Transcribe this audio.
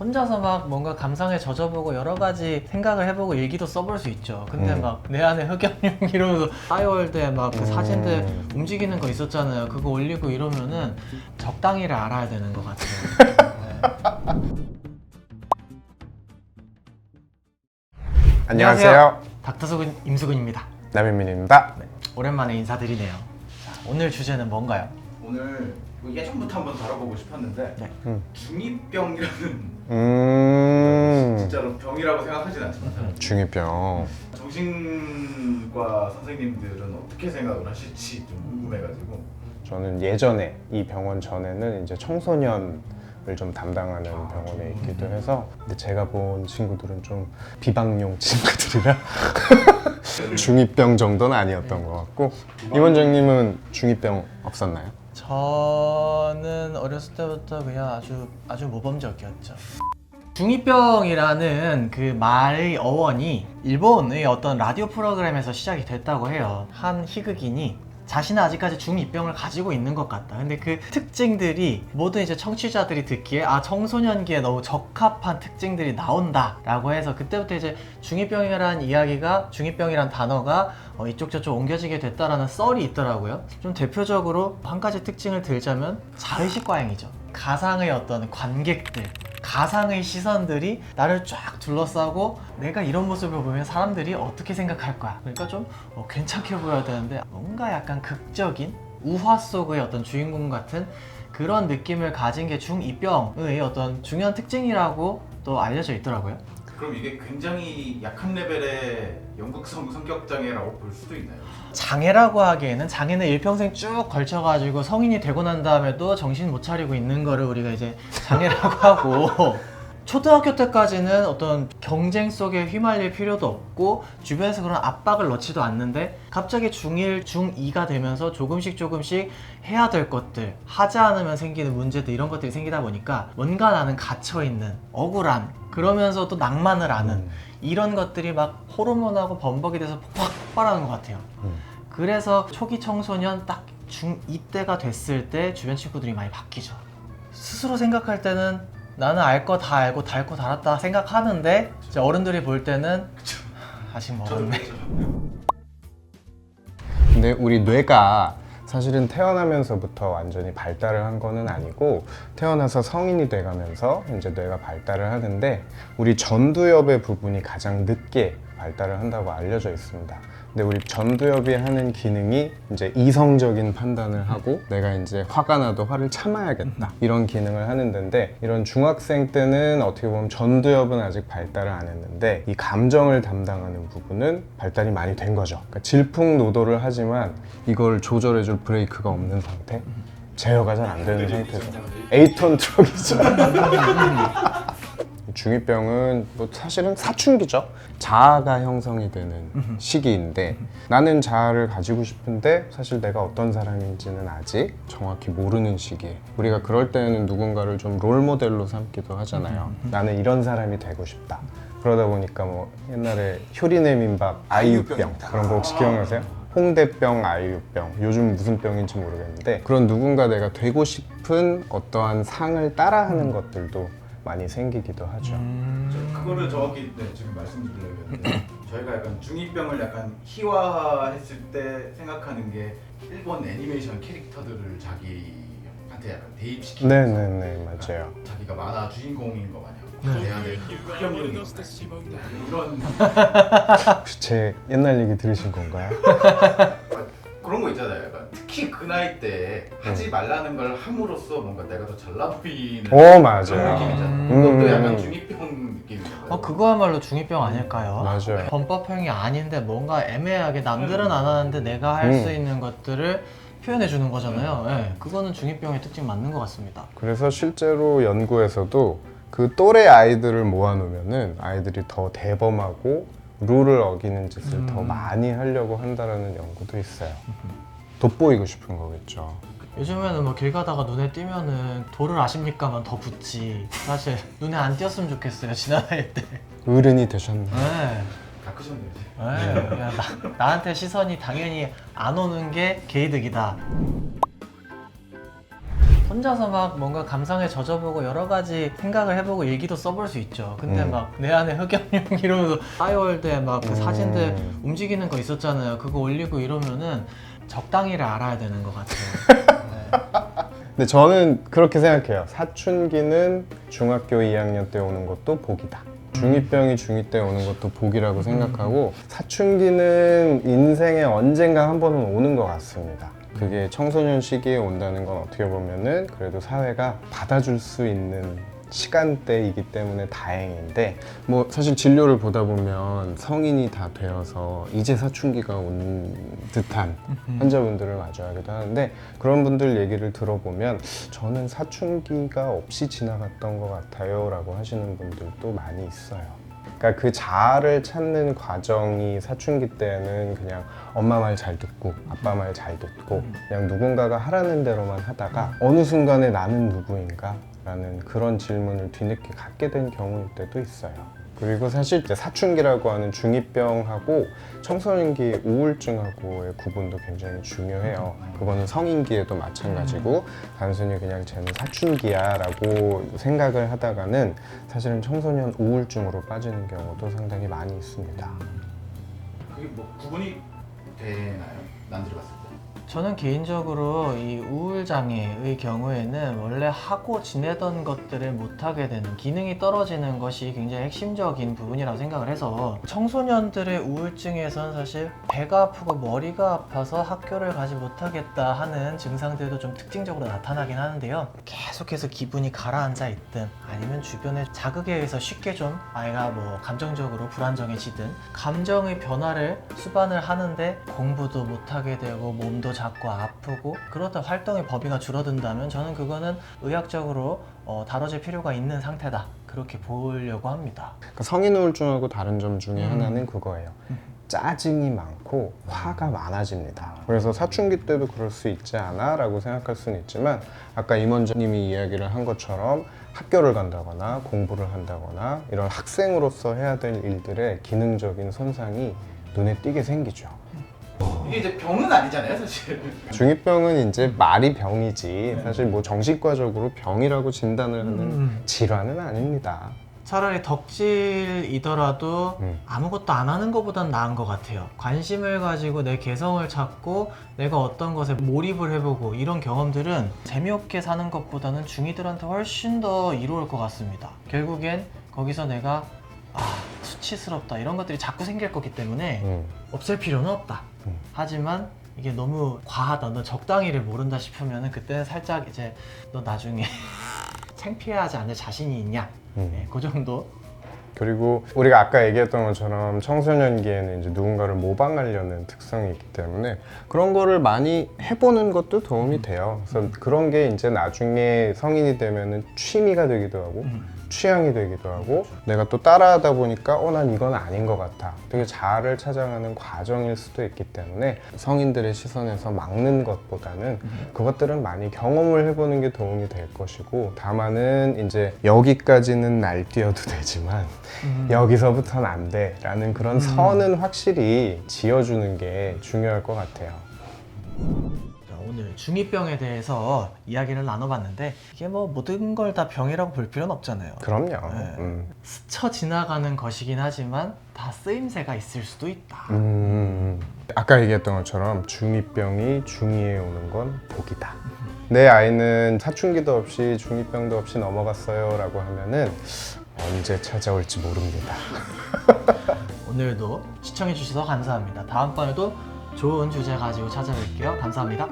혼자서 막 뭔가 감상에 젖어보고 여러 가지 생각을 해보고 일기도 써볼 수 있죠. 근데 막 내 안에 흑염룡 이러면서 싸이월드에 막 그 사진들 움직이는 거 있었잖아요. 그거 올리고 이러면은 적당히를 알아야 되는 것 같아요. 네. 안녕하세요. 닥터수근 임수근입니다. 남현민입니다. 네, 오랜만에 인사드리네요. 자, 오늘 주제는 뭔가요? 오늘 뭐 예전부터 한번 다뤄보고 싶었는데 네. 중2병이라는 진짜로 병이라고 생각하진 않지만 중2병. 정신과 선생님들은 어떻게 생각을 하실지 좀 궁금해가지고. 저는 예전에 이 병원 전에는 이제 청소년을 좀 담당하는 병원에 있기도 해서, 근데 제가 본 친구들은 좀 비방용 친구들이라 중2병 정도는 아니었던 것 같고. 임 원장님은 중2병 없었나요? 저는 어렸을 때부터 그냥 아주 모범적이었죠. 중2병이라는 그 말의 어원이 일본의 어떤 라디오 프로그램에서 시작이 됐다고 해요. 한 희극인이 자신은 아직까지 중2병을 가지고 있는 것 같다. 근데 그 특징들이 모든 이제 청취자들이 듣기에 청소년기에 너무 적합한 특징들이 나온다 라고 해서 그때부터 이제 중2병이라는 이야기가, 중2병이란 단어가 이쪽 저쪽 옮겨지게 됐다라는 썰이 있더라고요. 좀 대표적으로 한 가지 특징을 들자면 자의식 과잉이죠. 가상의 어떤 관객들, 가상의 시선들이 나를 쫙 둘러싸고 내가 이런 모습을 보면 사람들이 어떻게 생각할 거야. 그러니까 좀 괜찮게 보여야 되는데 뭔가 약간 극적인 우화 속의 어떤 주인공 같은 그런 느낌을 가진 게 중2병의 어떤 중요한 특징이라고 또 알려져 있더라고요. 그럼 이게 굉장히 약한 레벨의 연극성 성격 장애라고 볼 수도 있나요? 장애라고 하기에는 장애는 일평생 쭉 걸쳐가지고 성인이 되고 난 다음에도 정신 못 차리고 있는 거를 우리가 이제 장애라고 하고, 초등학교 때까지는 어떤 경쟁 속에 휘말릴 필요도 없고 주변에서 그런 압박을 넣지도 않는데 갑자기 중1, 중2가 되면서 조금씩 해야 될 것들, 하지 않으면 생기는 문제들, 이런 것들이 생기다 보니까 뭔가 나는 갇혀있는, 억울한, 그러면서도 낭만을 아는 이런 것들이 막 호르몬하고 범벅이 돼서 폭발하는 것 같아요. 그래서 초기 청소년 딱 중2 때가 됐을 때 주변 친구들이 많이 바뀌죠. 스스로 생각할 때는 나는 알 거 다 알고 닳고 닳았다 생각하는데 이제 어른들이 볼 때는 아직 멀었네. 근데 우리 뇌가 사실은 태어나면서부터 완전히 발달을 한 거는 아니고, 태어나서 성인이 돼가면서 이제 뇌가 발달을 하는데, 우리 전두엽의 부분이 가장 늦게 발달을 한다고 알려져 있습니다. 근데 우리 전두엽이 하는 기능이 이제 이성적인 판단을 하고, 내가 이제 화가 나도 화를 참아야겠다, 이런 기능을 하는 데인데, 이런 중학생 때는 어떻게 보면 전두엽은 아직 발달을 안 했는데 이 감정을 담당하는 부분은 발달이 많이 된 거죠. 그러니까 질풍노도를 하지만 이걸 조절해줄 브레이크가 없는 상태, 제어가 잘 안 되는 상태죠. 8톤 트럭이죠. 중2병은 뭐 사실은 사춘기죠. 자아가 형성이 되는 시기인데, 나는 자아를 가지고 싶은데 사실 내가 어떤 사람인지는 아직 정확히 모르는 시기에, 우리가 그럴 때는 누군가를 좀 롤모델로 삼기도 하잖아요. 나는 이런 사람이 되고 싶다. 그러다 보니까 뭐 옛날에 효리네 민박 아이유병 그런 거 혹시 기억나세요? 홍대병, 아이유병, 요즘 무슨 병인지 모르겠는데, 그런 누군가 내가 되고 싶은 어떠한 상을 따라하는 것들도 많이 생기기도 하죠. 그거를 정확히 지금 말씀드리려고 했는데, 저희가 약간 중2병을 약간 희화했을 때 생각하는 게 일본 애니메이션 캐릭터들을 자기한테 약간 대입시키면서 네네네, 맞아요. 자기가 만화 주인공인 거 마냥 내 안에 흑염룡이 이런 혹시 제 옛날 얘기 들으신 건가요? 그런 거 있잖아요. 약간 특히 그 나이 때 하지 말라는 걸 함으로써 뭔가 내가 더 잘나 보이는 맞아요. 그런 느낌이잖아요. 그것도 약간 중2병 느낌이잖아요. 그거야말로 중2병 아닐까요? 맞아요. 범법형이 아닌데 뭔가 애매하게 남들은 안 하는데 내가 할 수 있는 것들을 표현해 주는 거잖아요. 네, 그거는 중2병의 특징 맞는 것 같습니다. 그래서 실제로 연구에서도 그 또래 아이들을 모아놓으면은 아이들이 더 대범하고 룰을 어기는 짓을 더 많이 하려고 한다라는 연구도 있어요. 돋보이고 싶은 거겠죠. 요즘에는 뭐 길 가다가 눈에 띄면은 도를 아십니까만 더 붙지. 사실 눈에 안 띄었으면 좋겠어요, 지나다닐 때. 어른이 되셨나요? 네. 다 크셨네요. 네. 그냥 나한테 시선이 당연히 안 오는 게 개이득이다. 혼자서 막 뭔가 감상에 젖어보고 여러 가지 생각을 해보고 일기도 써볼 수 있죠. 근데 막 내 안에 흑염룡 이러면서 싸이월드에 막 그 사진들 움직이는 거 있었잖아요. 그거 올리고 이러면은 적당히를 알아야 되는 것 같아요. 네. 근데 저는 그렇게 생각해요. 사춘기는 중학교 2학년 때 오는 것도 복이다. 중2병이 중2 때 오는 것도 복이라고 생각하고 사춘기는 인생에 언젠가 한 번은 오는 것 같습니다. 그게 청소년 시기에 온다는 건 어떻게 보면은 그래도 사회가 받아줄 수 있는 시간대이기 때문에 다행인데 뭐 사실 진료를 보다 보면 성인이 다 되어서 이제 사춘기가 온 듯한 환자분들을 마주하기도 하는데 그런 분들 얘기를 들어보면 저는 사춘기가 없이 지나갔던 것 같아요 라고 하시는 분들도 많이 있어요. 그러니까 그 자아를 찾는 과정이 사춘기 때는 그냥 엄마 말 잘 듣고 아빠 말 잘 듣고 그냥 누군가가 하라는 대로만 하다가 어느 순간에 나는 누구인가? 라는 그런 질문을 뒤늦게 갖게 된 경우일 때도 있어요. 그리고 사실 이제 사춘기라고 하는 중2병하고 청소년기의 우울증하고의 구분도 굉장히 중요해요. 그거는 성인기에도 마찬가지고 단순히 그냥 쟤는 사춘기야 라고 생각을 하다가는 사실은 청소년 우울증으로 빠지는 경우도 상당히 많이 있습니다. 그게 뭐 구분이 되나요? 남들이 봤을 때? 저는 개인적으로 이 우울장애의 경우에는 원래 하고 지내던 것들을 못하게 되는 기능이 떨어지는 것이 굉장히 핵심적인 부분이라고 생각을 해서 청소년들의 우울증에선 사실 배가 아프고 머리가 아파서 학교를 가지 못하겠다 하는 증상들도 좀 특징적으로 나타나긴 하는데요. 계속해서 기분이 가라앉아 있든 아니면 주변의 자극에 의해서 쉽게 좀 아이가 뭐 감정적으로 불안정해지든 감정의 변화를 수반을 하는데 공부도 못하게 되고 몸도 자꾸 아프고 그러다 활동의 범위가 줄어든다면 저는 그거는 의학적으로 다뤄질 필요가 있는 상태다 그렇게 보려고 합니다. 그러니까 성인 우울증하고 다른 점 중에 하나는 그거예요. 짜증이 많고 화가 많아집니다. 그래서 사춘기 때도 그럴 수 있지 않아? 라고 생각할 수는 있지만 아까 임원장님이 이야기를 한 것처럼 학교를 간다거나 공부를 한다거나 이런 학생으로서 해야 될 일들의 기능적인 손상이 눈에 띄게 생기죠. 이게 이제 병은 아니잖아요, 사실. 중2병은 이제 말이 병이지 사실 뭐 정신과적으로 병이라고 진단을 하는 질환은 아닙니다. 차라리 덕질이더라도 아무것도 안 하는 것보단 나은 것 같아요. 관심을 가지고 내 개성을 찾고 내가 어떤 것에 몰입을 해보고 이런 경험들은 재미없게 사는 것보다는 중2들한테 훨씬 더 이로울 것 같습니다. 결국엔 거기서 내가 수치스럽다 이런 것들이 자꾸 생길 거기 때문에 없앨 필요는 없다. 하지만 이게 너무 과하다, 너 적당히를 모른다 싶으면 그때는 살짝 이제 너 나중에 창피하지 않을 자신이 있냐? 네, 그 정도. 그리고 우리가 아까 얘기했던 것처럼 청소년기에는 이제 누군가를 모방하려는 특성이 있기 때문에 그런 거를 많이 해보는 것도 도움이 돼요. 그래서 그런 게 이제 나중에 성인이 되면은 취미가 되기도 하고 취향이 되기도 하고 내가 또 따라하다 보니까 난 이건 아닌 것 같아. 되게 자아를 찾아가는 과정일 수도 있기 때문에 성인들의 시선에서 막는 것보다는 그것들은 많이 경험을 해보는 게 도움이 될 것이고 다만은 이제 여기까지는 날뛰어도 되지만 여기서부터는 안 돼 라는 그런 선은 확실히 지어주는 게 중요할 것 같아요. 오늘 중2병에 대해서 이야기를 나눠봤는데 이게 뭐 모든 걸 다 병이라고 볼 필요는 없잖아요. 그럼요. 네. 스쳐 지나가는 것이긴 하지만 다 쓰임새가 있을 수도 있다. 아까 얘기했던 것처럼 중2병이 중2에 오는 건 복이다. 내 아이는 사춘기도 없이 중2병도 없이 넘어갔어요 라고 하면은 언제 찾아올지 모릅니다. 오늘도 시청해주셔서 감사합니다. 다음번에도 좋은 주제 가지고 찾아뵐게요. 감사합니다.